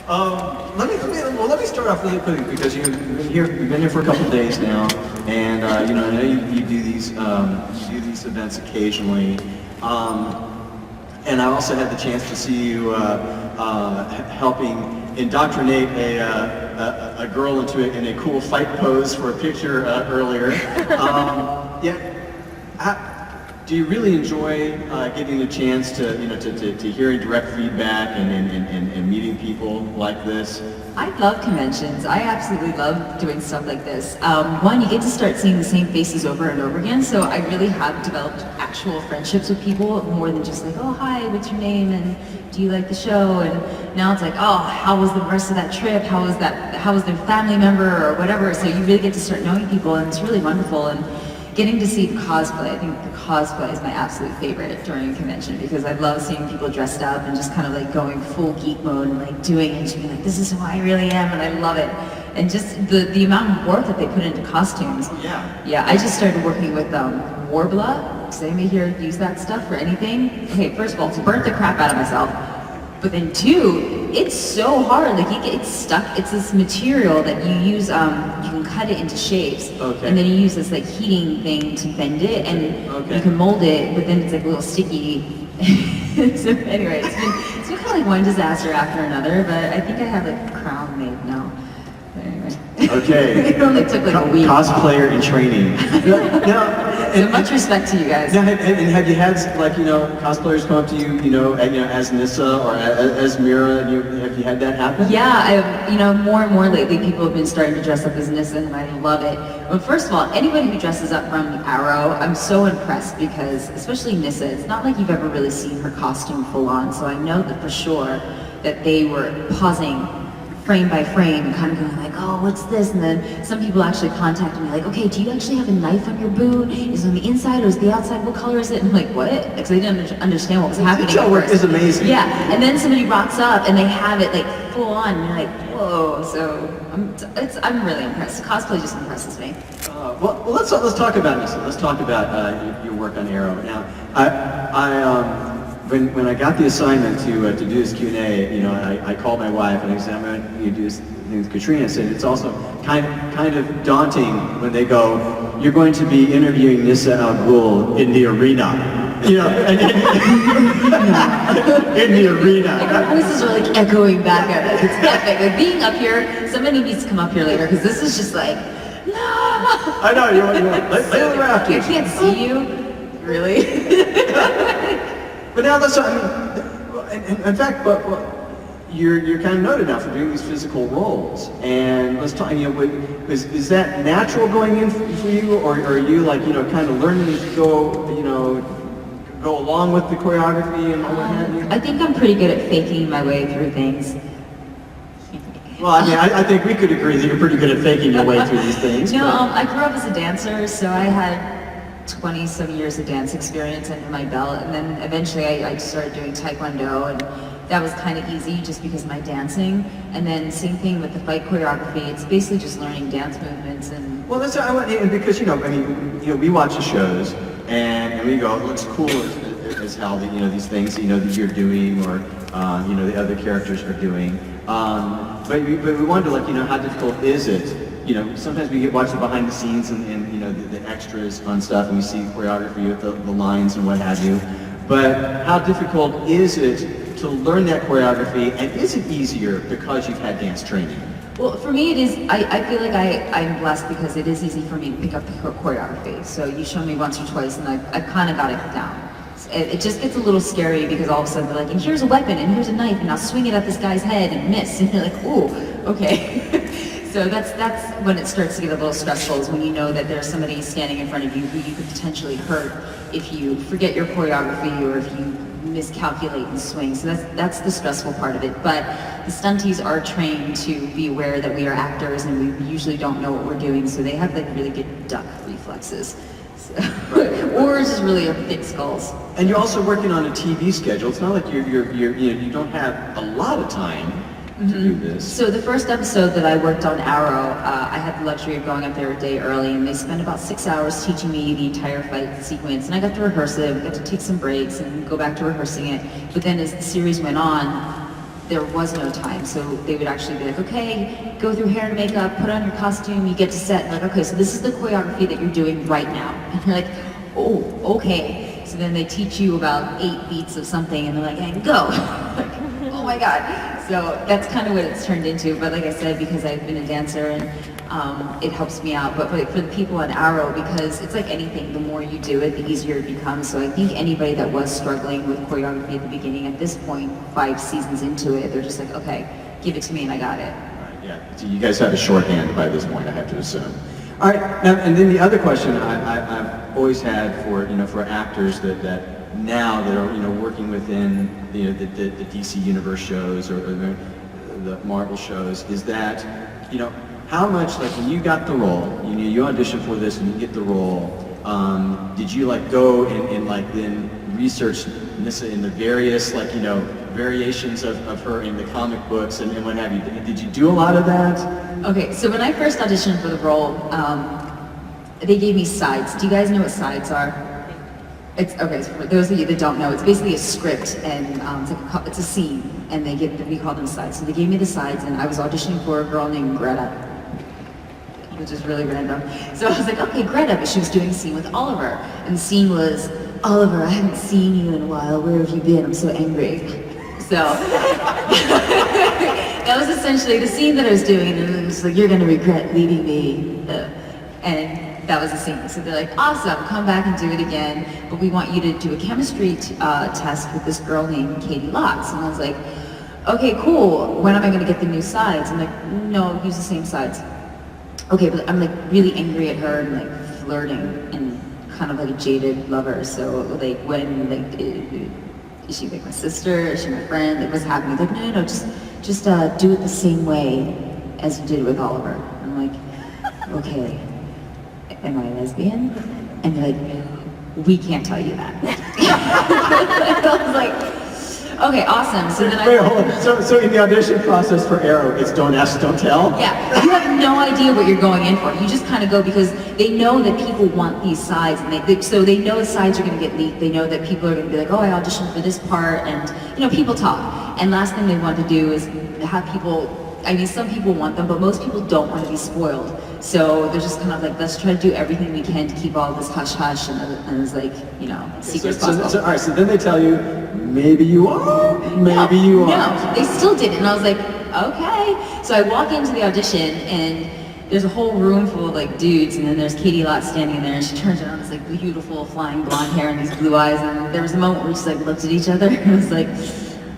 Let me start off really quickly because you've been here for a couple of days now, and I know you do these events occasionally, and I also had the chance to see you helping indoctrinate a girl in a cool fight pose for a picture earlier. Do you really enjoy getting a chance to hearing direct feedback and meeting people like this? I love conventions. I absolutely love doing stuff like this. One, you get to start seeing the same faces over and over again, so I really have developed actual friendships with people more than just like, oh, hi, what's your name, and do you like the show? And now it's like, oh, how was the rest of that trip? How was their family member or whatever? So you really get to start knowing people, and it's really wonderful. And getting to see the cosplay, I think the cosplay is my absolute favorite during a convention because I love seeing people dressed up and just kind of like going full geek mode and like doing it and just being like, this is who I really am, and I love it. And just the amount of work that they put into costumes. Yeah, I just started working with Warbler. Does anybody here use that stuff for anything? Okay, first of all, it's burnt the crap out of myself. But then two, it's so hard, like it's stuck, it's this material that you use, you can cut it into shapes, and then you use this like heating thing to bend it, and you can mold it, but then it's like a little sticky. So anyway, it's been kind of like one disaster after another, but I think I have like a crown made now. But anyway. Okay. It only took like a week. Cosplayer in training. So much respect to you guys. Now, and have you had cosplayers come up to you, as Nyssa or as Mira? Have you had that happen? Yeah, more and more lately, people have been starting to dress up as Nyssa, and I love it. But first of all, anybody who dresses up from Arrow, I'm so impressed because, especially Nyssa, it's not like you've ever really seen her costume full on. So I know that for sure that they were pausing frame by frame, kind of going like, oh, what's this? And then some people actually contacted me like, okay, do you actually have a knife on your boot? Is it on the inside or is it the outside? What color is it? And I'm like, what? Because I didn't understand what was happening. The detail work is amazing. Yeah, and then somebody rocks up and they have it like full on, and you're like, whoa. So I'm really impressed. Cosplay just impresses me. Well, let's talk about Nyssa. Let's talk about your work on Arrow. Now, When I got the assignment to do this Q&A, I called my wife and I said, I'm going to do this thing with Katrina. I said, it's also kind of daunting when they go, you're going to be interviewing Nyssa Ghul in the arena. In the arena. Like our voices are like echoing back at us. It's epic. Like being up here, somebody needs to come up here later because this is just like, no. I know, you want later after. I can't see you, really. But now in fact, you're kind of noted now for doing these physical roles. And let's talk, is that natural going in for you, or are you like, kind of learning to go along with the choreography and what have you? I think I'm pretty good at faking my way through things. Well, I think we could agree that you're pretty good at faking your way through these things. I grew up as a dancer, so I had 20-some years of dance experience under my belt, and then eventually I started doing Taekwondo, and that was kind of easy just because of my dancing. And then same thing with the fight choreography, it's basically just learning dance movements. And well, that's what I want, and because we watch the shows and we go, it looks cool as how these things that you're doing or the other characters are doing, but we wonder how difficult is it? Sometimes we watch the behind the scenes and the extras on stuff, and we see choreography with the lines and what have you. But how difficult is it to learn that choreography, and is it easier because you've had dance training? Well, for me it is, I feel like I'm blessed because it is easy for me to pick up the choreography. So you show me once or twice and I've kind of got it down. It just gets a little scary because all of a sudden they're like, and here's a weapon, and here's a knife, and I'll swing it at this guy's head and miss. And you're like, ooh, okay. So that's when it starts to get a little stressful, is when you know that there's somebody standing in front of you who you could potentially hurt if you forget your choreography or if you miscalculate and swing. So that's the stressful part of it. But the stunties are trained to be aware that we are actors and we usually don't know what we're doing, so they have like really good duck reflexes. So, or just really thick skulls. And you're also working on a TV schedule. It's not like you don't have a lot of time to do this. So the first episode that I worked on Arrow, I had the luxury of going up there a day early, and they spent about 6 hours teaching me the entire fight sequence, and I got to rehearse it, got to take some breaks and go back to rehearsing it. But then as the series went on, there was no time. So they would actually be like, okay, go through hair and makeup, put on your costume, you get to set, and like, okay, so this is the choreography that you're doing right now. And you're like, oh, okay. So then they teach you about 8 beats of something, and they're like, and go. Like, oh my God. So that's kind of what it's turned into. But like I said, because I've been a dancer, and it helps me out. But for the people on Arrow, because it's like anything, the more you do it, the easier it becomes. So I think anybody that was struggling with choreography at the beginning, at this point, 5 seasons into it, they're just like, okay, give it to me and I got it. Right, yeah. So you guys have a shorthand by this point, I have to assume. All right, now, and then the other question I've always had for, for actors that now that are, working within, the DC Universe shows or the Marvel shows is that, how much, like when you got the role, you auditioned for this and you get the role, did you like go and like then research Nyssa in the various variations of her in the comic books and what have you? Did you do a lot of that? Okay, so when I first auditioned for the role, they gave me sides. Do you guys know what sides are? It's okay. So for those of you that don't know, it's basically a script and it's a scene, and we call them sides. So they gave me the sides, and I was auditioning for a girl named Greta, which is really random. So I was like, okay, Greta, but she was doing a scene with Oliver, and the scene was, Oliver, I haven't seen you in a while. Where have you been? I'm so angry. So that was essentially the scene that I was doing, and it was like, you're gonna regret leaving me, and that was the scene. So they're like, awesome, come back and do it again, but we want you to do a chemistry test with this girl named Katie Lotz. And I was like, okay, cool, when am I gonna get the new sides? I'm like, no, use the same sides. Okay, but I'm like really angry at her and like flirting and kind of like a jaded lover. So like when is she like my sister? Is she my friend? Like what's happening? Like no, just do it the same way as you did it with Oliver. I'm like, okay. Am I a lesbian? And they're like, we can't tell you that. I was like, okay, awesome. So then Wait, hold on. So in the audition process for Arrow, it's don't ask, don't tell? Yeah, you have no idea what you're going in for. You just kind of go because they know that people want these sides, and so they know the sides are going to get leaked. They know that people are going to be like, oh, I auditioned for this part, and people talk. And last thing they want to do is have people. I mean, some people want them, but most people don't want to be spoiled. So they're just kind of like, let's try to do everything we can to keep all this hush-hush and it's like, secret possible. All right, so then they tell you, maybe you are, maybe you aren't. No, they still didn't. And I was like, okay. So I walk into the audition and there's a whole room full of like dudes, and then there's Katie Lotz standing there, and she turns around, this like beautiful flying blonde hair and these blue eyes, and there was a moment where we just like looked at each other and I was like,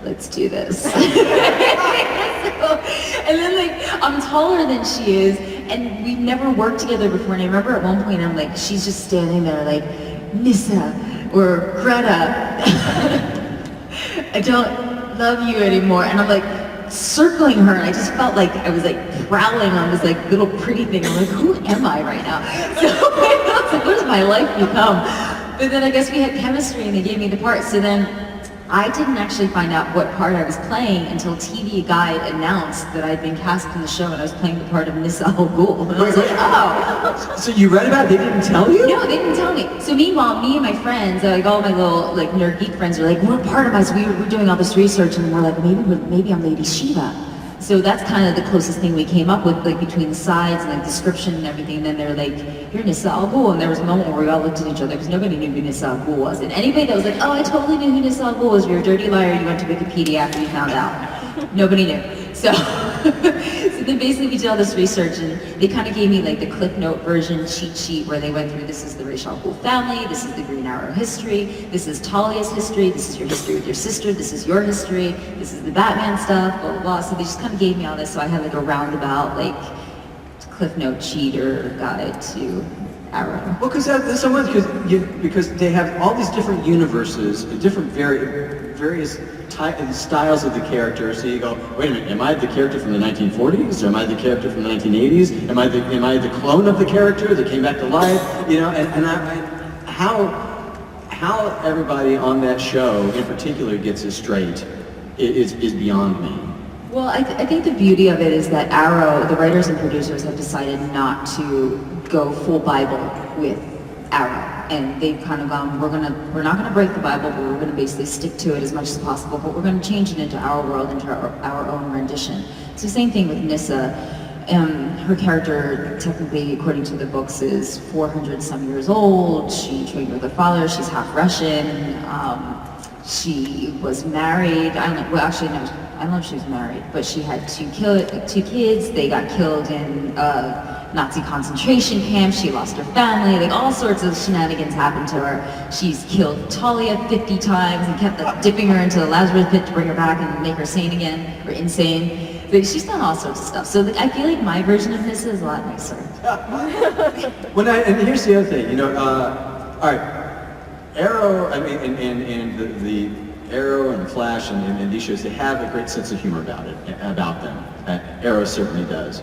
let's do this. And then like, I'm taller than she is, and we've never worked together before, and I remember at one point I'm like, she's just standing there like, Nyssa, or Greta, I don't love you anymore, and I'm like, circling her, and I just felt like I was like prowling on this like little pretty thing. I'm like, who am I right now? So I was like, what has my life become? But then I guess we had chemistry and they gave me the part. So then I didn't actually find out what part I was playing until TV Guide announced that I'd been cast in the show and I was playing the part of Nyssa Ghul. And I was like, oh. So you read about it, they didn't tell you? No, they didn't tell me. So meanwhile, me and my friends, like all my little like nerd geek friends are like, what part am I? So we're doing all this research and we're like, maybe I'm Lady Shiva. So that's kind of the closest thing we came up with, like between the sides and like description and everything. And then they're like, you're Nyssa Ghul. And there was a moment where we all looked at each other because nobody knew who Nyssa Ghul was. And anybody that was like, oh, I totally knew who Nyssa Ghul was, you're a dirty liar, you went to Wikipedia after you found out. Nobody knew. So, so then basically we did all this research and they kind of gave me like the Cliff Note version cheat sheet where they went through, this is the Ra's al Ghul family, this is the Green Arrow history, this is Talia's history, this is your history with your sister, this is your history, this is the Batman stuff, blah, blah, blah. So they just kind of gave me all this, so I had like a roundabout like Cliff Note cheat or guide to Arrow. Well, because they have all these different universes, different various styles of the characters. So you go, wait a minute, am I the character from the 1940s? Or am I the character from the 1980s? Am I the clone of the character that came back to life? How everybody on that show in particular gets it straight is beyond me. Well, I think the beauty of it is that Arrow, the writers and producers have decided not to go full Bible with Arrow. and they've kind of gone, we're not gonna break the Bible, but we're gonna basically stick to it as much as possible, but we're gonna change it into our world, into our own rendition. So same thing with Nyssa. Her character, technically, according to the books, is 400 some years old. She trained with her father. She's half Russian. She was married. I don't know. Well, actually, no. I don't know if she was married, but she had two kids. They got killed in Nazi concentration camps. She lost her family. Like all sorts of shenanigans happened to her. She's killed Talia 50 times and kept dipping her into the Lazarus pit to bring her back and make her sane again or insane. But she's done all sorts of stuff. So I feel like my version of Nyssa is a lot nicer. And here's the other thing, all right, Arrow, I mean, and the Arrow and Flash and these shows, they have a great sense of humor about them. Arrow certainly does.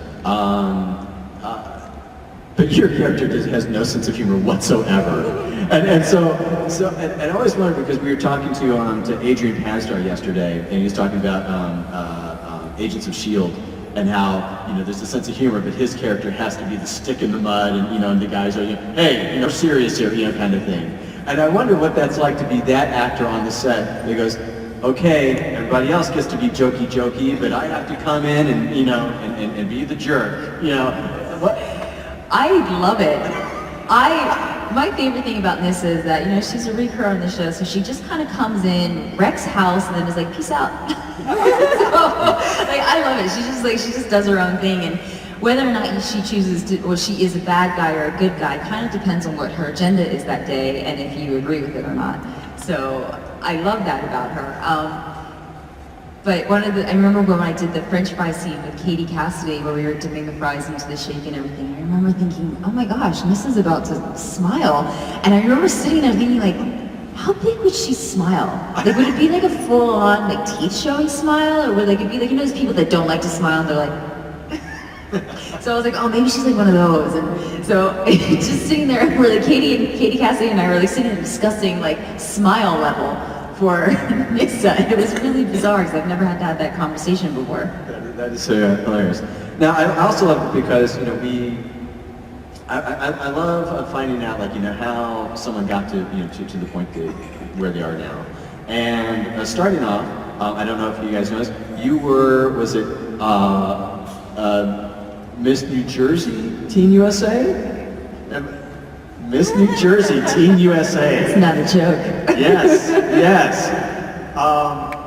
But your character has no sense of humor whatsoever. And so I always wondered, because we were talking to Adrian Pasdar yesterday, and he was talking about Agents of S.H.I.E.L.D. and how, there's a sense of humor, but his character has to be the stick in the mud, and the guys are, hey, serious here, kind of thing. And I wonder what that's like to be that actor on the set that goes, okay, everybody else gets to be jokey, but I have to come in and, and be the jerk, what? I love it. My favorite thing about Nyssa is that, she's a recur on the show, so she just kind of comes in, wrecks house, and then is like, peace out. I love it. She just does her own thing, and whether or not she chooses to, or she is a bad guy or a good guy, kind of depends on what her agenda is that day, and if you agree with it or not. So I love that about her. But I remember when I did the French fry scene with Katie Cassidy, where we were dipping the fries into the shake and everything, I remember thinking, oh my gosh, Nyssa's about to smile. And I remember sitting there thinking, how big would she smile? Would it be like a full-on, teeth showing smile? Or would it be like, those people that don't like to smile and they're like... So I was like, oh, maybe she's like one of those. And so just sitting there, where Katie Cassidy and I were sitting there discussing smile level for Nyssa. It was really bizarre because I've never had to have that conversation before. That is hilarious. Now, I also love it because, I love finding out, how someone got to, to the point where they are now. And starting off, I don't know if you guys know this, you were, was it Miss New Jersey Teen USA? Miss New Jersey Teen USA. It's not a joke. Yes.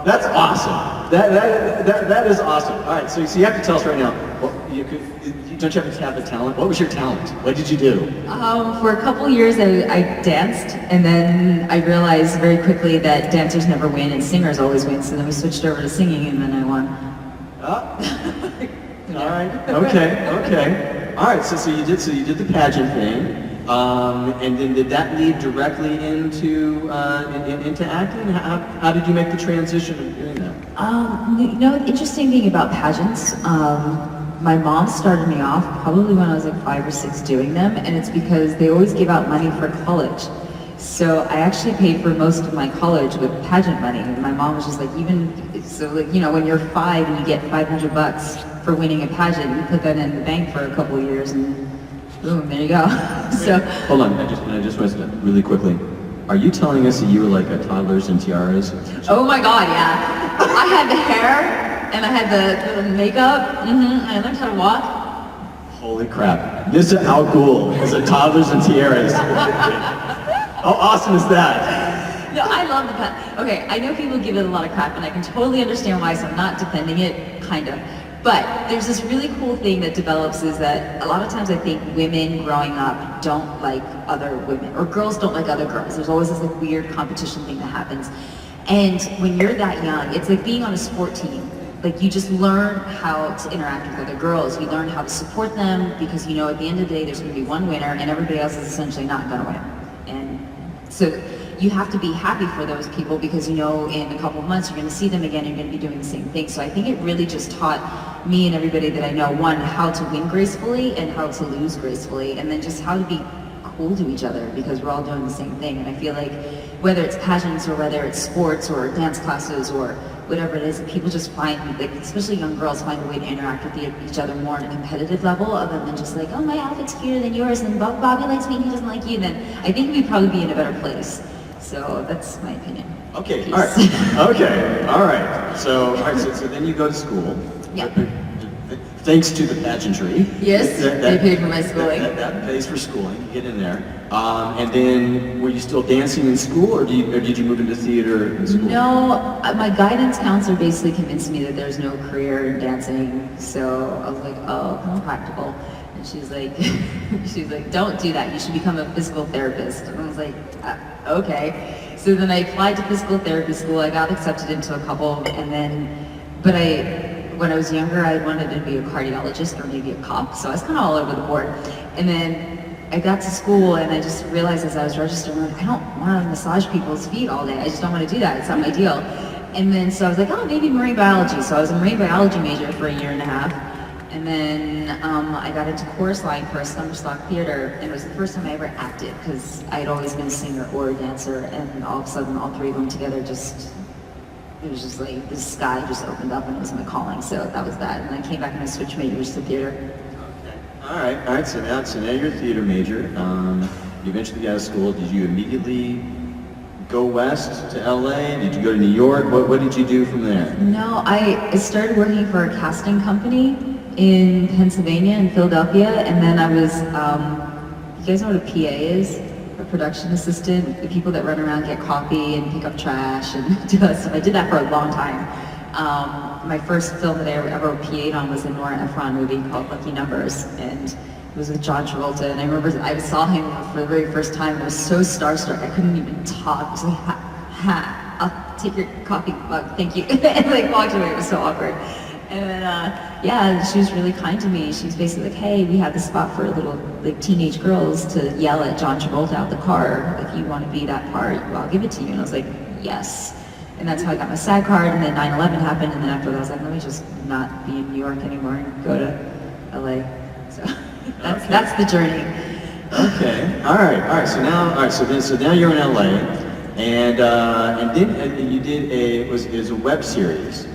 That's awesome. That is awesome. All right, so you have to tell us right now. Don't you have to have the talent? What was your talent? What did you do? For a couple years, I danced, and then I realized very quickly that dancers never win and singers always win. So then we switched over to singing, and then I won. All right. Okay. All right. So you did the pageant thing. And then did that lead directly into acting? How did you make the transition of doing that? The interesting thing about pageants, my mom started me off probably when I was 5 or 6 doing them, and it's because they always give out money for college. So I actually paid for most of my college with pageant money, and my mom was just when you're 5 and you get $500 for winning a pageant, you put that in the bank for a couple of years, and boom, there you go. So hold on, I just want to really quickly. Are you telling us that you were a toddlers and tiaras? Oh my God, yeah. I had the hair and I had the makeup. I learned how to walk. Holy crap! Nyssa Ghul is a toddlers and tiaras. How awesome is that? No, I love the pageant. Okay, I know people give it a lot of crap, and I can totally understand why. So I'm not defending it, kind of. But there's this really cool thing that develops is that a lot of times I think women growing up don't like other women, or girls don't like other girls. There's always this weird competition thing that happens. And when you're that young, it's like being on a sport team. You just learn how to interact with other girls. You learn how to support them because at the end of the day there's going to be one winner and everybody else is essentially not going to win. And so you have to be happy for those people because in a couple of months you're going to see them again and you're going to be doing the same thing. So I think it really just taught me and everybody that I know, one, how to win gracefully and how to lose gracefully, and then just how to be cool to each other because we're all doing the same thing. And I feel like whether it's pageants or whether it's sports or dance classes or whatever it is, people just find, like, especially young girls find a way to interact with each other more on a competitive level, other than just like, oh, my outfit's cuter than yours, and Bobby likes me and he doesn't like you, then I think we'd probably be in a better place. So that's my opinion. Okay, Peace. all right. Okay, all right. So then you go to school. Yeah. Thanks to the pageantry. Yes, they paid for my schooling. That pays for schooling. You get in there. And then, were you still dancing in school, or did you move into theater in school? No, my guidance counselor basically convinced me that there's no career in dancing. So I was like, oh, how practical. And she's like, don't do that. You should become a physical therapist. And I was like, okay. So then I applied to physical therapy school. I got accepted into a couple, and then, when I was younger, I wanted to be a cardiologist or maybe a cop, so I was kind of all over the board. And then I got to school and I just realized as I was registering, I don't want to massage people's feet all day. I just don't want to do that. It's not my deal. And then so I was like, oh, maybe marine biology. So I was a marine biology major for a year and a half. And then I got into chorus line for a summer stock theater, and it was the first time I ever acted, because I had always been a singer or a dancer, and all of a sudden all three of them together it was just like the sky just opened up and it was my calling. So that was that. And I came back and I switched majors to theater. Okay. All right. So now you're a theater major. You eventually got out of school. Did you immediately go west to LA? Did you go to New York? What did you do from there? No, I started working for a casting company in Pennsylvania and Philadelphia, and then I was, you guys know what a PA is? A production assistant, the people that run around, get coffee and pick up trash and do that stuff. I did that for a long time. My first film that I ever PA'd on was a Nora Ephron movie called Lucky Numbers, and it was with John Travolta. And I remember I saw him for the very first time, and I was so starstruck I couldn't even talk. I was like, I'll take your coffee mug, thank you. And like walked away. It was so awkward. And then, she was really kind to me. She was basically like, hey, we have this spot for little like teenage girls to yell at John Travolta out the car. If you want to be that part, well, I'll give it to you. And I was like, yes. And that's how I got my SAG card. And then 9/11 happened. And then after that, I was like, let me just not be in New York anymore and go to LA. So that's the journey. Okay. All right. So now you're in LA, and then you did it was a web series.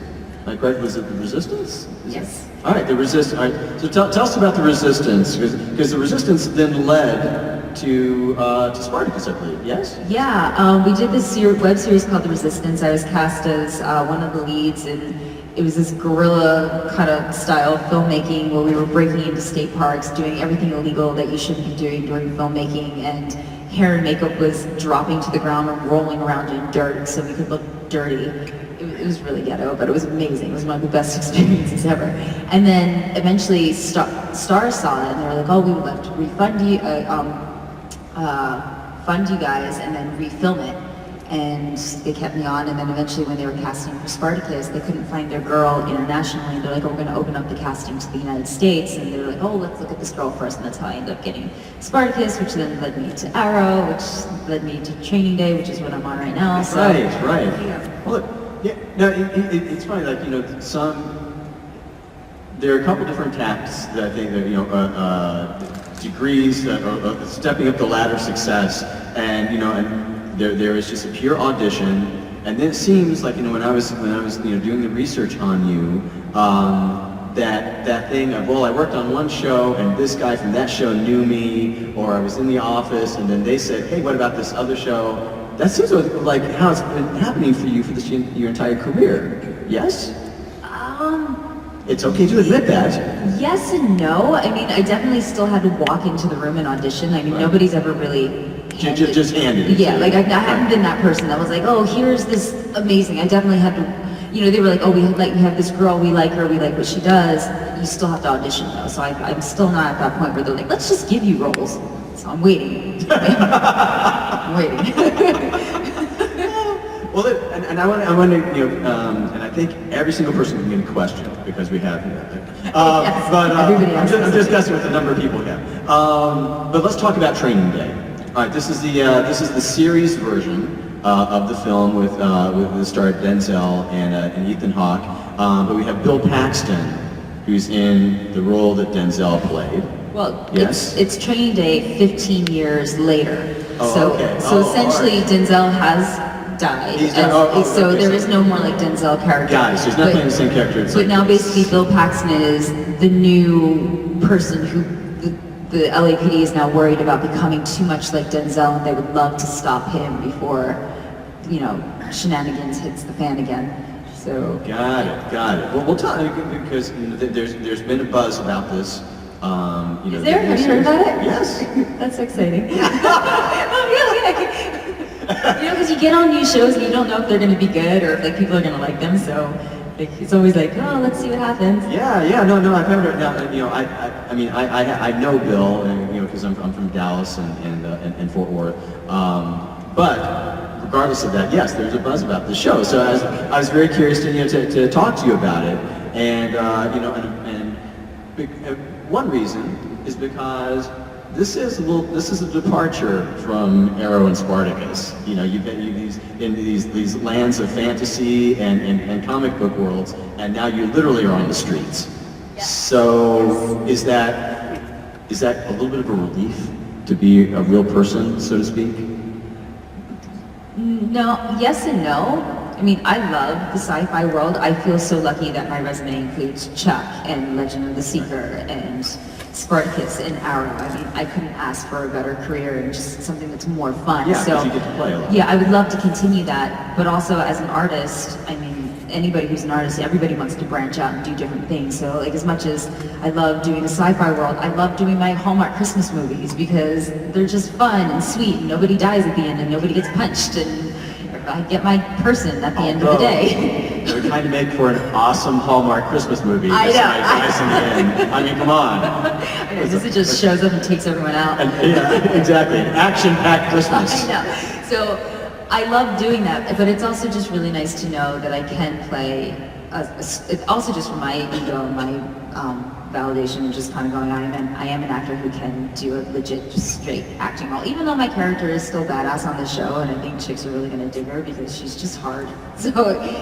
Am I correct? Was it The Resistance? Yes. All right, The Resistance. All right. So tell us about The Resistance, because The Resistance then led to Spartacus, I believe. Yes. Yeah. We did this web series called The Resistance. I was cast as one of the leads, and it was this guerrilla kind of style filmmaking where we were breaking into state parks, doing everything illegal that you shouldn't be doing during filmmaking, and hair and makeup was dropping to the ground and rolling around in dirt so we could look dirty. It was really ghetto, but it was amazing. It was one of the best experiences ever. And then eventually Stars saw it, and they were like, oh, we would love to refund you, fund you guys and then refilm it. And they kept me on, and then eventually when they were casting for Spartacus, they couldn't find their girl internationally. They're like, oh, we're gonna open up the casting to the United States. And they were like, oh, let's look at this girl first. And that's how I ended up getting Spartacus, which then led me to Arrow, which led me to Training Day, which is what I'm on right now. So, right. Yeah. Well, yeah, no, it's funny, like, there are a couple different tactics that I think that, degrees of stepping up the ladder of success, and there is just a pure audition, and then it seems like, when I was doing the research on you, that thing of, well, I worked on one show and this guy from that show knew me, or I was in the office and then they said, hey, what about this other show? That seems like how it's been happening for you for your entire career. Yes? It's okay to admit that. Yes and no. I mean, I definitely still had to walk into the room and audition. I mean, Right. Nobody's ever really Just handed it. Yeah, like I haven't been that person that was like, oh, here's this amazing. I definitely had to, they were like, oh, we have this girl, we like her, we like what she does. You still have to audition though. So I'm still not at that point where they're like, let's just give you roles. So I'm waiting. I'm waiting. Well, and I want to, and I think every single person can get a question because we have you. Yes, but everybody I'm else just guessing with the number of people we have. But let's talk about Training Day. All right, this is the series version of the film with the star Denzel and Ethan Hawke. But we have Bill Paxton, who's in the role that Denzel played. Well, yes? it's Training Day 15 years later. Oh, so okay. so essentially right. Denzel has died. He's died. So Okay, there is no more like Denzel character. Guys, he's not playing the same character. But now basically Bill Paxton is the new person who the LAPD is now worried about becoming too much like Denzel, and they would love to stop him before, shenanigans hits the fan again. So Got it. Well, we'll talk because there's been a buzz about this. Is there? Have you heard about it? Yes. That's exciting. Because you get on new shows and you don't know if they're going to be good or if like people are going to like them. So it's always like, oh, let's see what happens. Yeah. No, I've heard it. Now, I know Bill, because I'm from Dallas and Fort Worth. But regardless of that, yes, there's a buzz about the show. So I was very curious to talk to you about it, and one reason is because this is a departure from Arrow and Spartacus. You've been in these lands of fantasy and comic book worlds, and now you literally are on the streets. Yeah. So is that a little bit of a relief to be a real person, so to speak? No, yes and no. I mean, I love the sci-fi world. I feel so lucky that my resume includes Chuck and Legend of the Seeker and Spartacus and Arrow. I mean, I couldn't ask for a better career and just something that's more fun. Yeah, so you get to play a lot. Yeah, I would love to continue that. But also as an artist, I mean, anybody who's an artist, everybody wants to branch out and do different things. So like as much as I love doing the sci-fi world, I love doing my Hallmark Christmas movies because they're just fun and sweet and nobody dies at the end and nobody gets punched and I get my person at the end of the day. They're trying to make for an awesome Hallmark Christmas movie. I know. Nice in the end. I mean, come on. I know, this just shows up and takes everyone out. Yeah, exactly. An action-packed Christmas. I know. So I love doing that, but it's also just really nice to know that I can play. It's also just for my ego and my validation and just kind of going, I am an actor who can do a legit, just straight acting role. Even though my character is still badass on the show, and I think chicks are really going to dig her because she's just hard. So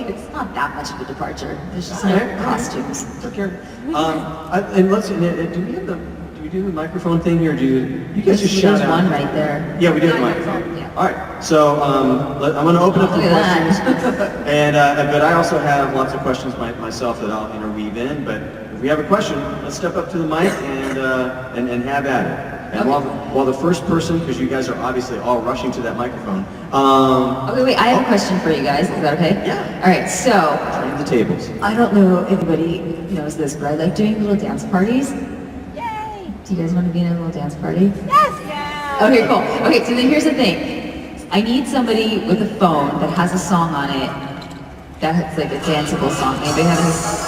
it's not that much of a departure. There's just no costumes. Okay. And let's. Do we do the microphone thing here? You guys just shout out? There's one right there. Yeah, we do have a microphone. Yeah. All right. So I'm going to open up for questions, and but I also have lots of questions myself that I'll interweave in. But if we have a question, let's step up to the mic and have at it. And while the first person, because you guys are obviously all rushing to that microphone. Okay, wait. I have a question for you guys. Is that okay? Yeah. All right. So. Turn the tables. I don't know if anybody knows this, but I like doing little dance parties. Yay! Do you guys want to be in a little dance party? Yes! Yeah! Okay, cool. Okay, so then here's the thing. I need somebody with a phone that has a song on it that's like a danceable song. Anybody have this?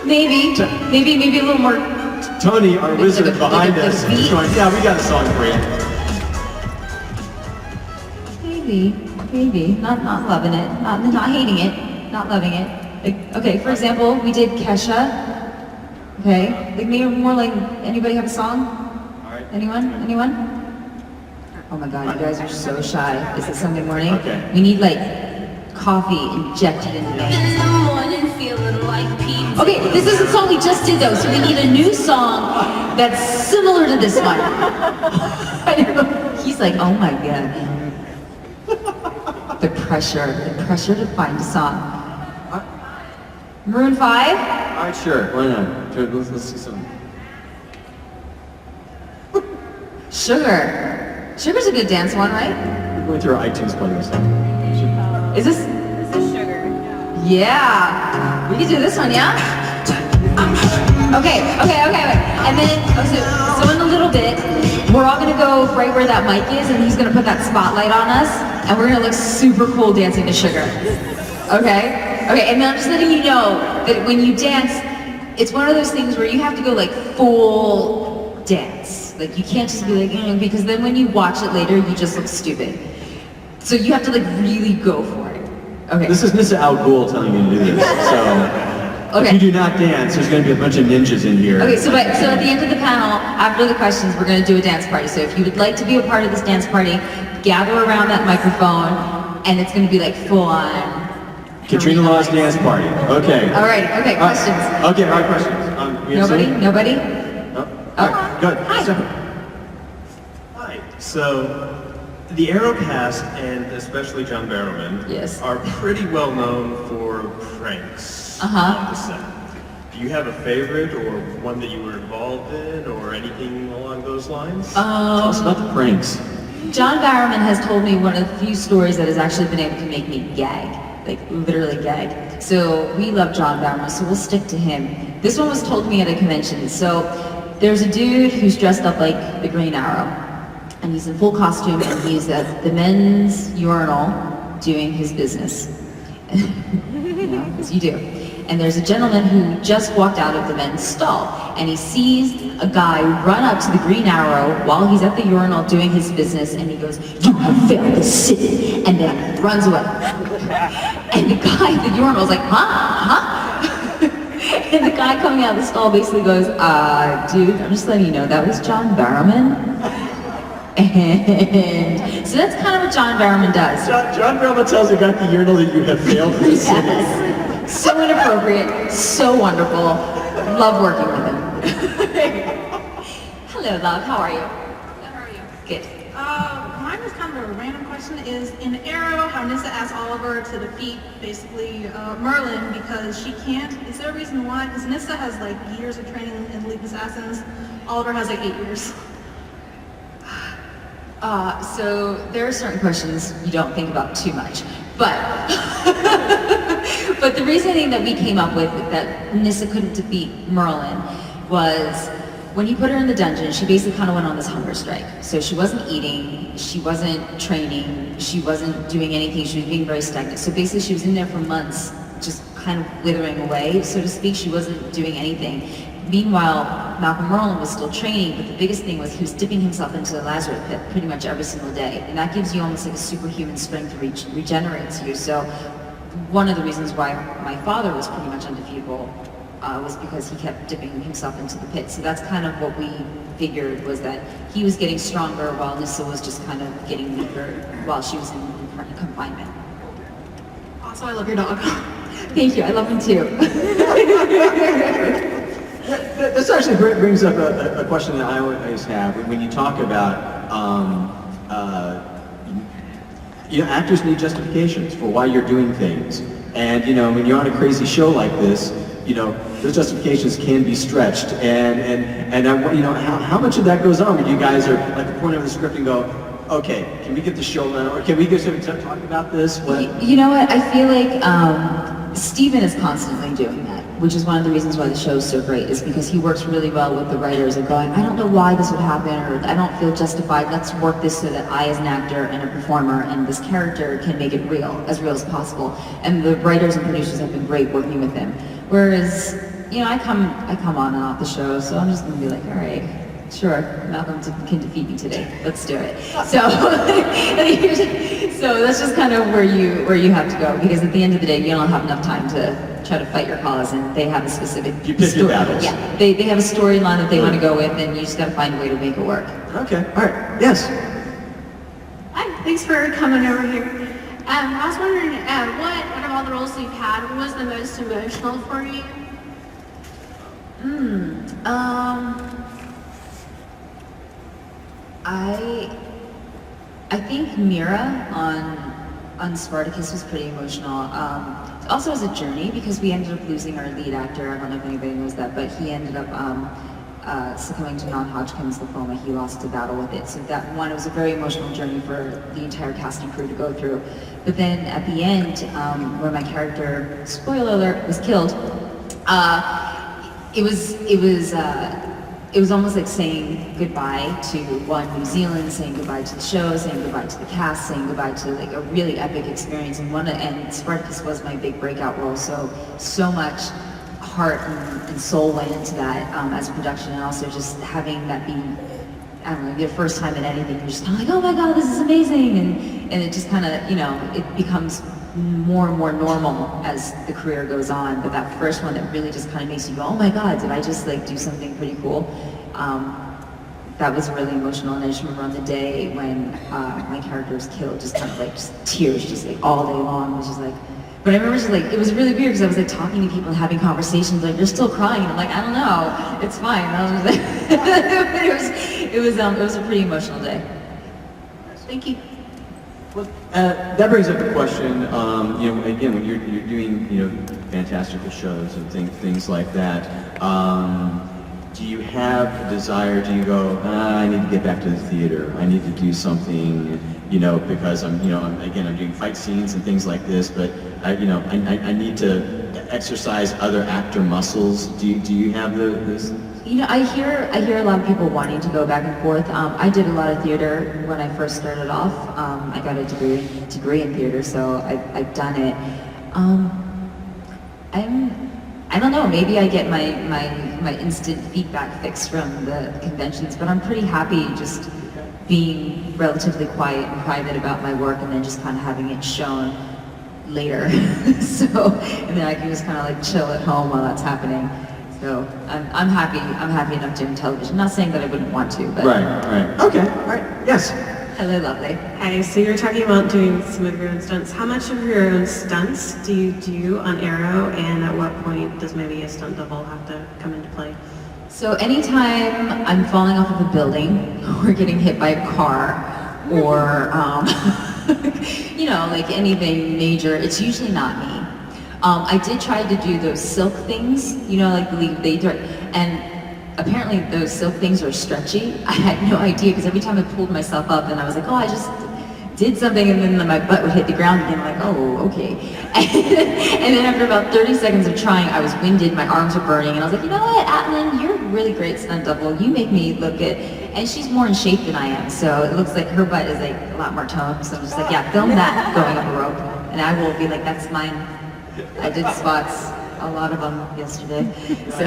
Maybe a little more. Tony, our wizard like a behind us, is going, yeah, we got a song for you. Maybe. Not loving it. Not hating it. Not loving it. Like, okay, for example, we did Kesha. Okay, like maybe more like, anybody have a song? All right. Anyone? Oh my God, you guys are so shy. Is it Sunday morning? Okay. We need like coffee injected into me. In the morning, feeling like pizza. Okay, this is the song we just did though, so we need a new song that's similar to this one. I know. He's like, oh my God. The pressure to find a song. Maroon 5? All right, sure. Why not? Let's see some. Sugar's a good dance one, right? We're going through our iTunes playlist. Is this? This is sugar. Yeah. We can do this one, yeah? Okay. And then, so in a little bit, we're all gonna go right where that mic is, and he's gonna put that spotlight on us, and we're gonna look super cool dancing to Sugar. Okay, and then I'm just letting you know that when you dance, it's one of those things where you have to go like full dance. Like you can't just be like, because then when you watch it later, you just look stupid. So you have to like really go for it. Okay. This is Nyssa Ghul telling you to do this. So if you do not dance, there's going to be a bunch of ninjas in here. Okay, so at the end of the panel, after the questions, we're going to do a dance party. So if you would like to be a part of this dance party, gather around that microphone, and it's going to be like full on. Katrina Law's dance party. Okay. All right. Okay. Questions. Okay. All right. Questions. Nobody. No? All right. Good. Hi. So, So, the Arrow cast, and especially John Barrowman, Yes. are pretty well known for pranks Uh-huh. on the set. Do you have a favorite or one that you were involved in or anything along those lines? Tell us about the pranks. John Barrowman has told me one of the few stories that has actually been able to make me gag, like literally gag. So we love John Barrowman, so we'll stick to him. This one was told to me at a convention. So there's a dude who's dressed up like the Green Arrow, and he's in full costume, and he's at the men's urinal doing his business. You know, as you do. And there's a gentleman who just walked out of the men's stall, and he sees a guy run up to the Green Arrow while he's at the urinal doing his business, and he goes, "You have failed the city," and then runs away. And the guy at the urinal is like, huh? And the guy coming out of the stall basically goes, dude, I'm just letting you know, that was John Barrowman. And so that's kind of what John Barrowman does. John Barrowman tells the guy at the urinal that you have failed the city. Yes. So inappropriate, so wonderful. Love working with him. Hello, love. How are you? How are you? Good. Mine was kind of a random question. Is in Arrow how Nyssa asked Oliver to defeat basically Merlin because she can't. Is there a reason why? Because Nyssa has like years of training in League of Assassins. Oliver has like 8 years. So there are certain questions you don't think about too much, but but the reasoning that we came up with that Nyssa couldn't defeat Merlin was when he put her in the dungeon, she basically kind of went on this hunger strike. So she wasn't eating, she wasn't training, she wasn't doing anything, she was being very stagnant. So basically she was in there for months, just kind of withering away, so to speak. She wasn't doing anything. Meanwhile, Malcolm Merlin was still training, but the biggest thing was he was dipping himself into the Lazarus pit pretty much every single day. And that gives you almost like a superhuman strength to regenerates you. So one of the reasons why my father was pretty much undefeatable was because he kept dipping himself into the pit. So that's kind of what we figured, was that he was getting stronger while Nyssa was just kind of getting weaker while she was in confinement. Also, I love your dog. Thank you, I love him too. This actually brings up a question that I always have when you talk about, actors need justifications for why you're doing things. And, when you're on a crazy show like this, those justifications can be stretched. How much of that goes on when you guys are like point over the script and go, okay, can we get the show run, or can we go talk about this? You know what, I feel like Steven is constantly doing that, which is one of the reasons why the show is so great, is because he works really well with the writers and going, I don't know why this would happen, or I don't feel justified, let's work this so that I as an actor and a performer and this character can make it real as possible. And the writers and producers have been great working with him. Whereas, I come on and off the show, so I'm just gonna be like, all right, sure, Malcolm can defeat me today. Let's do it. So, so that's just kind of where you have to go, because at the end of the day, you don't have enough time to try to fight your cause, and they have a specific you pick your battles. Yeah, they have a storyline that they want to go with, and you just got to find a way to make it work. Okay. All right. Yes. Hi, thanks for coming over here. I was wondering, what out of all the roles you've had, what was the most emotional for you? I think Mira on Spartacus was pretty emotional. Also as a journey, because we ended up losing our lead actor. I don't know if anybody knows that, but he ended up succumbing to non-Hodgkin's lymphoma. He lost a battle with it. So that one, it was a very emotional journey for the entire cast and crew to go through. But then at the end, when my character, spoiler alert, was killed, it was almost like saying goodbye to New Zealand, saying goodbye to the show, saying goodbye to the cast, saying goodbye to like a really epic experience. And Spartacus was my big breakout role, so much heart and soul went into that as a production, and also just having that be, I don't know, your first time in anything, you're just kind of like, oh my god, this is amazing, and it just kind of, it becomes more and more normal as the career goes on. But that first one that really just kind of makes you go, oh my god, did I just like do something pretty cool? That was really emotional. And I just remember on the day when my character was killed, just kind of like just tears just like all day long. It was just like, but I remember just like, it was really weird because I was like talking to people and having conversations, like, you're still crying, and I'm like, I don't know, it's fine. I was like, it was a pretty emotional day. Thank you. Well, that brings up a question. You know, again, when you're doing, you know, fantastical shows and things like that, do you have a desire? Do you go, I need to get back to the theater. I need to do something, you know, because I'm doing fight scenes and things like this, but I need to exercise other actor muscles. Do you have this? You know, I hear a lot of people wanting to go back and forth. I did a lot of theater when I first started off. I got a degree in theater, so I've done it. I don't know, maybe I get my instant feedback fix from the conventions, but I'm pretty happy just being relatively quiet and private about my work and then just kind of having it shown later. So, and then I can just kind of like chill at home while that's happening. So I'm happy enough doing television. Not saying that I wouldn't want to, but Right. Okay. All right. Yes. hello, lovely. Hi, so you're talking about doing some of your own stunts. How much of your own stunts do you do on Arrow, and at what point does maybe a stunt double have to come into play? So anytime I'm falling off of a building or getting hit by a car or, you know, like anything major, it's usually not me. I did try to do those silk things, you know, like and apparently those silk things are stretchy. I had no idea because every time I pulled myself up and I was like, oh, I just did something, and then my butt would hit the ground again, like, oh, okay. And then after about 30 seconds of trying, I was winded, my arms were burning, and I was like, you know what, Atlin, you're a really great stunt double. You make me look good. And she's more in shape than I am, so it looks like her butt is like a lot more toned. So I'm just like, yeah, film that going up a rope, and I will be like, that's mine. I did spots, a lot of them yesterday. So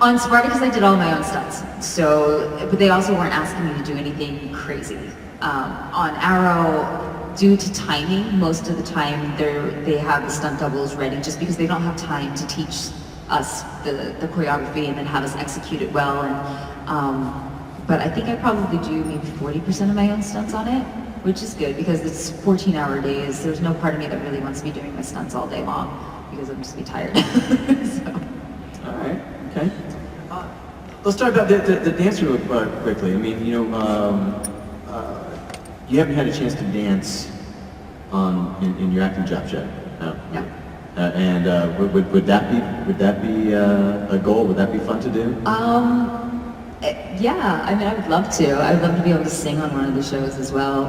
on Spartacus, I did all my own stunts. So, but they also weren't asking me to do anything crazy. On Arrow, due to timing, most of the time they have the stunt doubles ready just because they don't have time to teach us the choreography and then have us execute it well. And but I think I probably do maybe 40% of my own stunts on it, which is good because it's 14-hour days. There's no part of me that really wants to be doing my stunts all day long because I'm just be tired. So. All right. Okay. Let's talk about the dance room quickly. I mean, you know, you haven't had a chance to dance in your acting jobs yet. No. No. And would that be a goal? Would that be fun to do? Yeah, I mean, I would love to. I would love to be able to sing on one of the shows as well.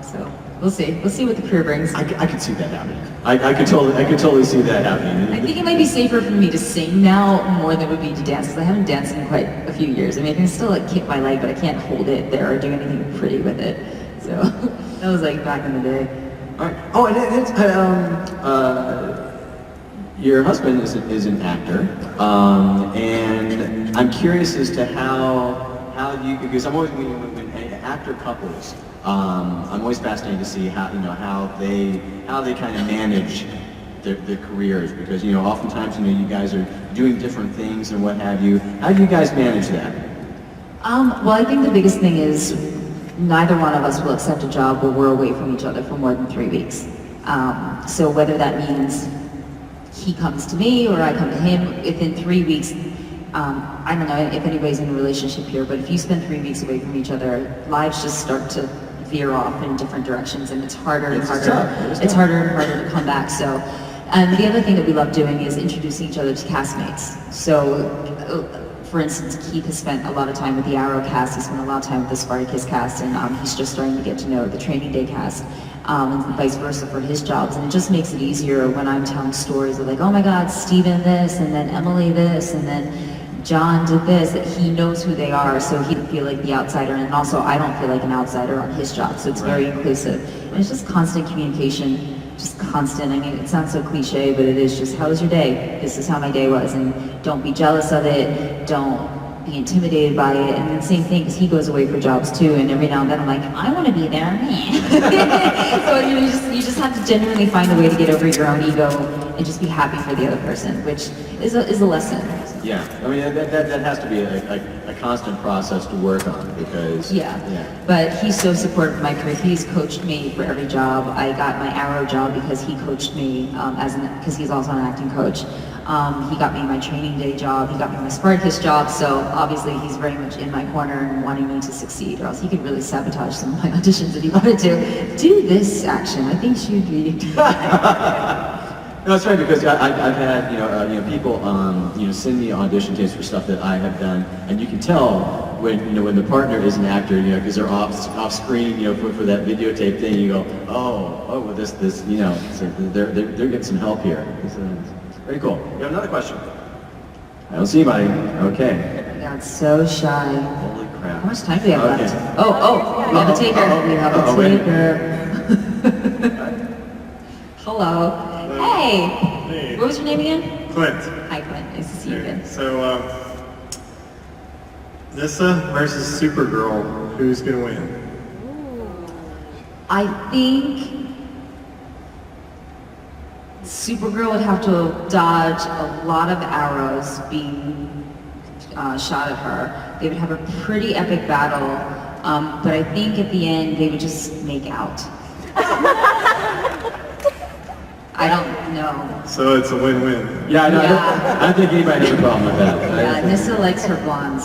So we'll see. We'll see what the career brings. I could see that happening. I could totally see that happening. I think it might be safer for me to sing now more than it would be to dance, because I haven't danced in quite a few years. I mean, I can still like kick my leg, but I can't hold it there or do anything pretty with it. So that was like back in the day. All right. Oh, and your husband is an actor, and I'm curious as to how you, because I'm always when actor couples, I'm always fascinated to see how they kind of manage their careers, because oftentimes you guys are doing different things and what have you. How do you guys manage that? Well, I think the biggest thing is neither one of us will accept a job where we're away from each other for more than 3 weeks. So whether that means he comes to me or I come to him, within 3 weeks, I don't know if anybody's in a relationship here, but if you spend 3 weeks away from each other, lives just start to veer off in different directions, and it's harder and harder. It's harder and harder to come back. So, and the other thing that we love doing is introducing each other to castmates. So, for instance, Keith has spent a lot of time with the Arrow cast, he's spent a lot of time with the Spartacus cast, and he's just starting to get to know the Training Day cast, and vice versa for his jobs. And it just makes it easier when I'm telling stories of like, oh my God, Steven this, and then Emily this, and then John did this, that he knows who they are, so he doesn't feel like the outsider, and also I don't feel like an outsider on his job, so it's very inclusive. And it's just constant communication, just constant. I mean, it sounds so cliche, but it is just, how was your day? This is how my day was, and don't be jealous of it, don't be intimidated by it. And then same thing, because he goes away for jobs too, and every now and then I'm like, I want to be there. So you just have to genuinely find a way to get over your own ego and just be happy for the other person, which is a lesson. Yeah, I mean that has to be a constant process to work on, because But he's so supportive of my career. He's coached me for every job. I got my Arrow job because he coached me because he's also an acting coach. He got me my training day job. He got me my Spartacus job. So obviously he's very much in my corner and wanting me to succeed, or else he could really sabotage some of my auditions if he wanted to. Do this action. I think she'd be. No, it's right, because I've had people send me audition tapes for stuff that I have done, and you can tell when the partner is an actor, because they're off screen, for that videotape thing. You go, well, this so they're getting some help here. It's very cool. You have another question? I don't see anybody. Okay. I got so shy. Holy crap. How much time do we have Okay. left? We have a taker. We have a taker. Hello. Hey. Hey. What was your name again? Clint. Hi, Clint. Nice to see you again. So, Nyssa versus Supergirl, who's gonna win? I think Supergirl would have to dodge a lot of arrows being shot at her. They would have a pretty epic battle, but I think at the end they would just make out. I don't know. So it's a win-win. Yeah, no, Yeah. I don't think anybody has a problem with that. Yeah, Nyssa likes her blondes.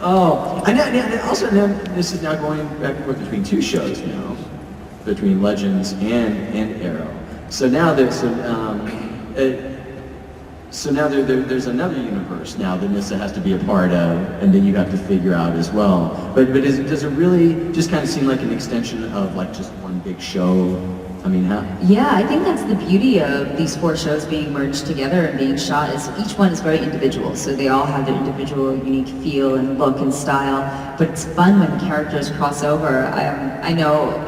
So. And also now this is now going back and forth between two shows now, between Legends and Arrow. So now there's there's another universe now that Nyssa has to be a part of, and then you have to figure out as well. But does it really just kind of seem like an extension of like just one big show? I mean, how? Yeah, I think that's the beauty of these 4 shows being merged together and being shot, is each one is very individual. So they all have their individual unique feel and look and style. But it's fun when characters cross over. I know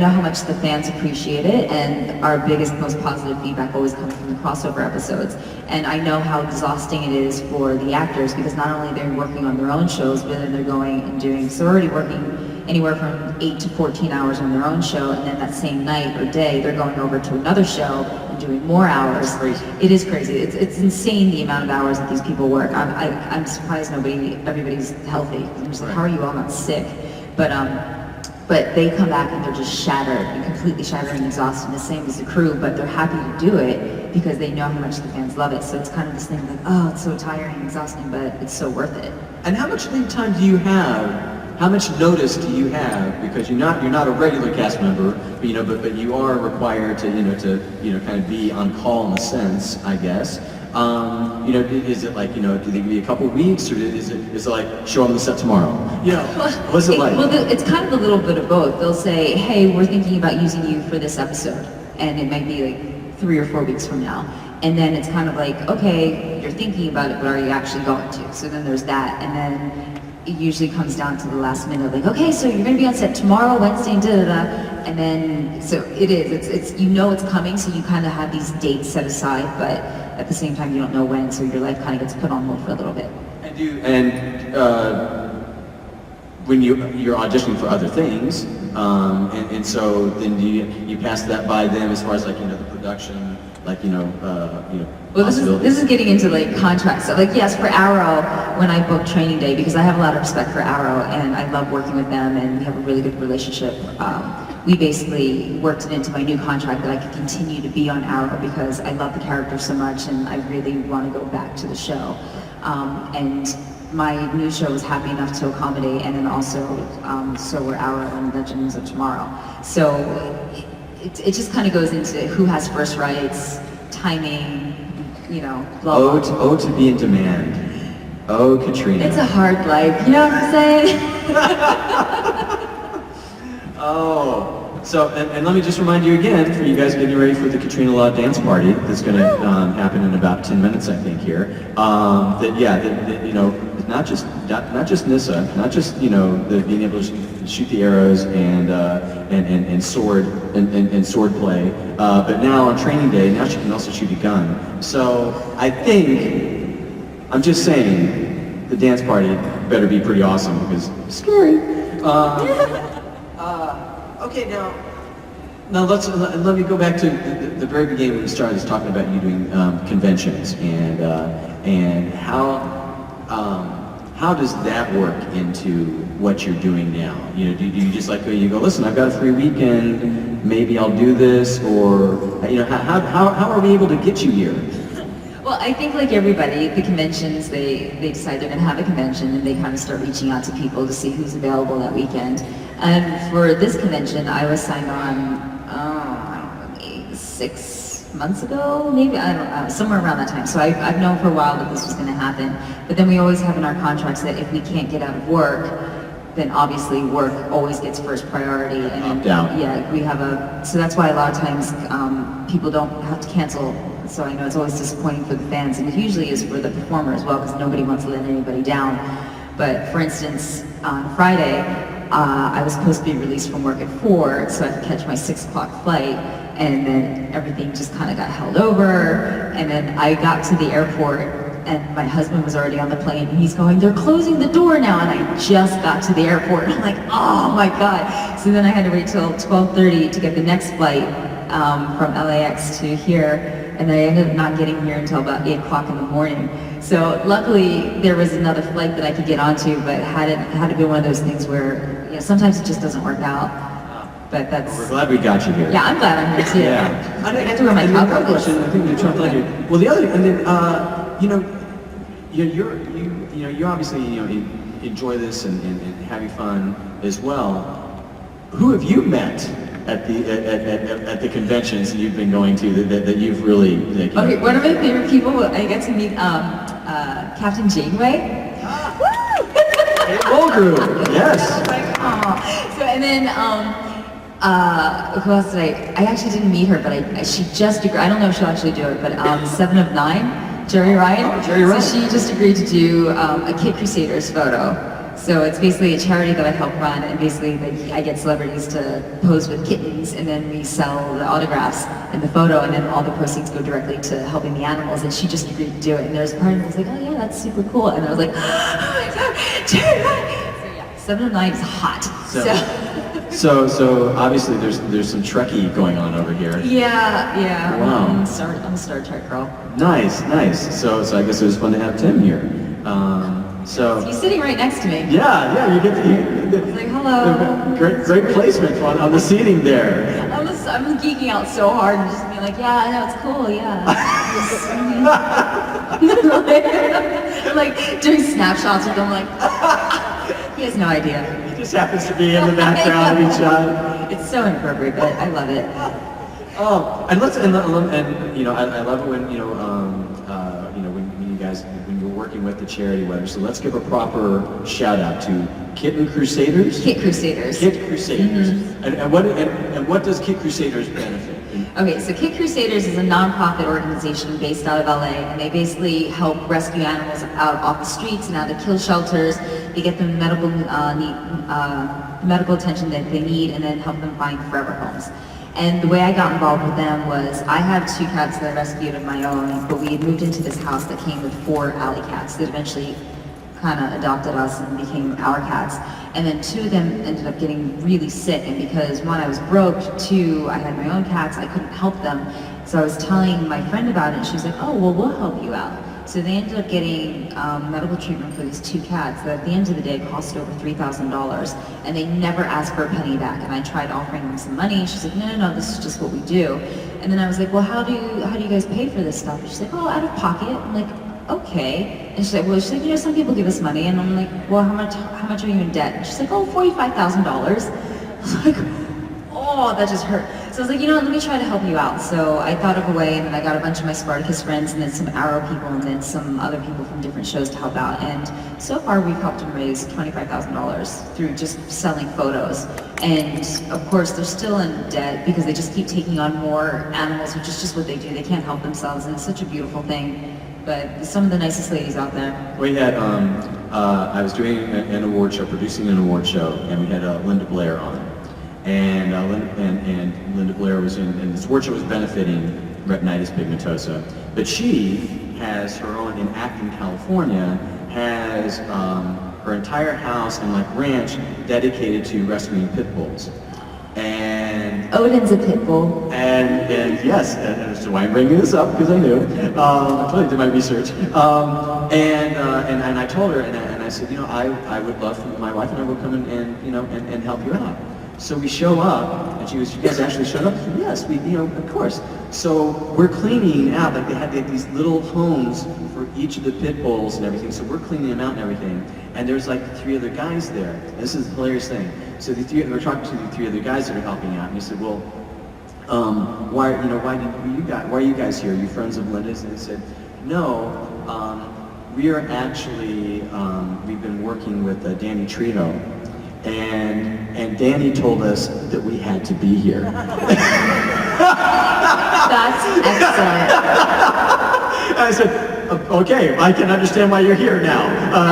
how much the fans appreciate it, and our biggest, most positive feedback always comes from the crossover episodes. And I know how exhausting it is for the actors, because not only they're working on their own shows, but then they're going and doing, so already working anywhere from 8 to 14 hours on their own show, and then that same night or day, they're going over to another show and doing more hours. It is crazy. It's insane the amount of hours that these people work. I'm surprised everybody's healthy. I'm just like, how are you all not sick? But they come back and they're just shattered and completely shattered and exhausted, the same as the crew, but they're happy to do it because they know how much the fans love it. So it's kind of this thing like, oh, it's so tiring and exhausting, but it's so worth it. And how much lead time do you have? How much notice do you have? Because you're not a regular cast member, but you are required to kind of be on call in a sense, I guess. Is it like, do they give you a couple weeks, or is it like show on the set tomorrow? What's it like? Well, it's kind of a little bit of both. They'll say, hey, we're thinking about using you for this episode, and it might be like 3 or 4 weeks from now. And then it's kind of like, okay, you're thinking about it, but are you actually going to? So then there's that, and then it usually comes down to the last minute, like, okay, so you're going to be on set tomorrow, Wednesday, and da-da-da. And then, so it is, it's it's coming, so you kind of have these dates set aside, but at the same time, you don't know when, so your life kind of gets put on hold for a little bit. When you're auditioning for other things, and so then you pass that by them as far as like, the production, like, Well, this is getting into like contracts. So like, yes, for Arrow, when I book training day, because I have a lot of respect for Arrow and I love working with them and we have a really good relationship, we basically worked it into my new contract that I could continue to be on Arrow because I love the character so much and I really want to go back to the show. And my new show was happy enough to accommodate, and then also so were Arrow and Legends of Tomorrow. So it just kind of goes into who has first rights, timing, blah, blah. Oh, to be in demand. Oh, Katrina. It's a hard life, you know what I'm saying? So let me just remind you again, for you guys getting ready for the Katrina Law dance party that's going to happen in about 10 minutes, I think, here. Not just Nyssa, not just being able to shoot the arrows and sword and sword play, but now on training day, now she can also shoot a gun. So I think, I'm just saying, the dance party better be pretty awesome because it's scary. Okay, now let me go back to the very beginning when we started talking about you doing conventions and how how does that work into what you're doing now? You know, do you just like, you go, listen, I've got a free weekend, maybe I'll do this, or, you know, how are we able to get you here? Well, I think like everybody, the conventions, they decide they're going to have a convention and they kind of start reaching out to people to see who's available that weekend. And for this convention, I was signed on, I don't know, maybe 6 months ago, maybe, I don't know, somewhere around that time. So I've known for a while that this was going to happen. But then we always have in our contracts that if we can't get out of work, then obviously work always gets first priority. And Down. yeah, we have so that's why a lot of times people don't have to cancel. So I know it's always disappointing for the fans, and it usually is for the performer as well, because nobody wants to let anybody down. But for instance, on Friday, I was supposed to be released from work at 4, so I could catch my 6 o'clock flight, and then everything just kind of got held over, and then I got to the airport, and my husband was already on the plane, and he's going, they're closing the door now, and I just got to the airport, and I'm like, oh my God. So then I had to wait till 12:30 to get the next flight from LAX to here, and then I ended up not getting here until about 8 o'clock in the morning. So luckily there was another flight that I could get onto, but had to be one of those things where, you know, sometimes it just doesn't work out. But that's... We're glad we got you here. Yeah, I'm glad I'm here too. Yeah. I got to wear my And then another cowboy boots. question, I think we're trying to like it. Well, the other, and then, you obviously, enjoy this and having fun as well. Who have you met at the conventions you've been going to that you've really... Like, Okay, one of my favorite people, I got to meet Captain Janeway. Ghul group, yes. Aw. So, and then, who else did I actually didn't meet her, but she just agreed, I don't know if she'll actually do it, but 7 of 9, Jerry Ryan. Oh, Jerry Ryan. So she just agreed to do a Kid Crusaders photo. So it's basically a charity that I help run, and basically I get celebrities to pose with kittens, and then we sell the autographs and the photo, and then all the proceeds go directly to helping the animals, and she just agreed to do it. And there's a part of me that was like, oh yeah, that's super cool. And I was like, oh my God, Jerry Ryan. So yeah, 7 of 9 is hot. So obviously there's some Trekkie going on over here. Yeah. Wow. I'm a Star Trek girl. Nice. So I guess it was fun to have Tim here. He's sitting right next to me. Yeah, you get to He's like, hello. great placement on the seating there. I'm geeking out so hard and just being like, yeah, I know, it's cool, yeah. I'm like doing snapshots with him, like, he has no idea. He just happens to be in the background of each shot. It's so inappropriate, but I love it. And I love it when when you guys when you're working with the charity weather. So let's give a proper shout out to Kitten Crusaders. Kit Crusaders. Kit Crusaders. Mm-hmm. And what does Kit Crusaders benefit? Okay, so Kit Crusaders is a nonprofit organization based out of LA, and they basically help rescue animals out off the streets and out of kill shelters. They get them medical attention that they need, and then help them find forever homes. And the way I got involved with them was I have 2 cats that I rescued of my own, but we had moved into this house that came with 4 alley cats that eventually kind of adopted us and became our cats. And then 2 of them ended up getting really sick, and because 1, I was broke, 2, I had my own cats, I couldn't help them. So I was telling my friend about it, and she was like, oh, well, we'll help you out. So they ended up getting medical treatment for these 2 cats that at the end of the day cost over $3,000, and they never asked for a penny back. And I tried offering them some money, and she's like, no, this is just what we do. And then I was like, well, how do you guys pay for this stuff? And she's like, oh, out of pocket. I'm like, okay. And she's like, some people give us money. And I'm like, well, how much are you in debt? And she's like, oh, $45,000. I was like, oh, that just hurt. So I was like, let me try to help you out. So I thought of a way, and then I got a bunch of my Spartacus friends, and then some Arrow people, and then some other people from different shows to help out. And so far, we've helped them raise $25,000 through just selling photos. And of course, they're still in debt because they just keep taking on more animals, which is just what they do. They can't help themselves, and it's such a beautiful thing. But some of the nicest ladies out there. We had, I was doing an award show, producing an award show, and we had Linda Blair on. And Linda Blair was and this award show was benefiting retinitis pigmentosa. But she has her own, in Acton, California, has her entire house and ranch dedicated to rescuing pit bulls. And Odin's a pit bull. And yes, and so I'm bringing this up because I knew. I totally did my research. And I told her, and I said, you know, I would love for my wife and I will come and help you out. So we show up, and she goes, you guys actually showed up? I said, yes, we, of course. So we're cleaning out, like they had these little homes for each of the pit bulls and everything, so we're cleaning them out and everything. And there's like 3 other guys there. This is the hilarious thing. So we're talking to the 3 other guys that are helping out, and he said, well, why are you guys here? Are you friends of Linda's? And they said, no, we are actually, we've been working with Danny Trino, and Danny told us that we had to be here. That's excellent. I said, okay, I can understand why you're here now,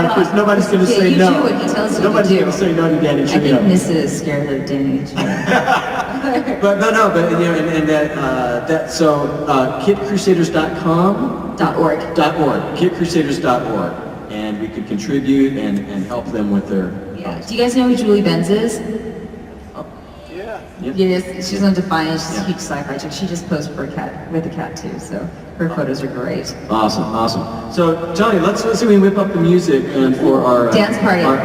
because nobody's going to say you no. do what he tells you Nobody's to do. going to say no to Danny I think Trino. Nyssa is scared of Danny Trino. But so kidcrusaders.com .org. kidcrusaders.org, and we could contribute and help them with their. Yeah. Do you guys know who Julie Benz is? Yeah. Yes, she's on Defiant. She's Yeah. a huge sci-fi chick. She just posed for a cat with a cat too, so her photos are great. Awesome. So Johnny, let's see if we whip up the music and for our Dance party. our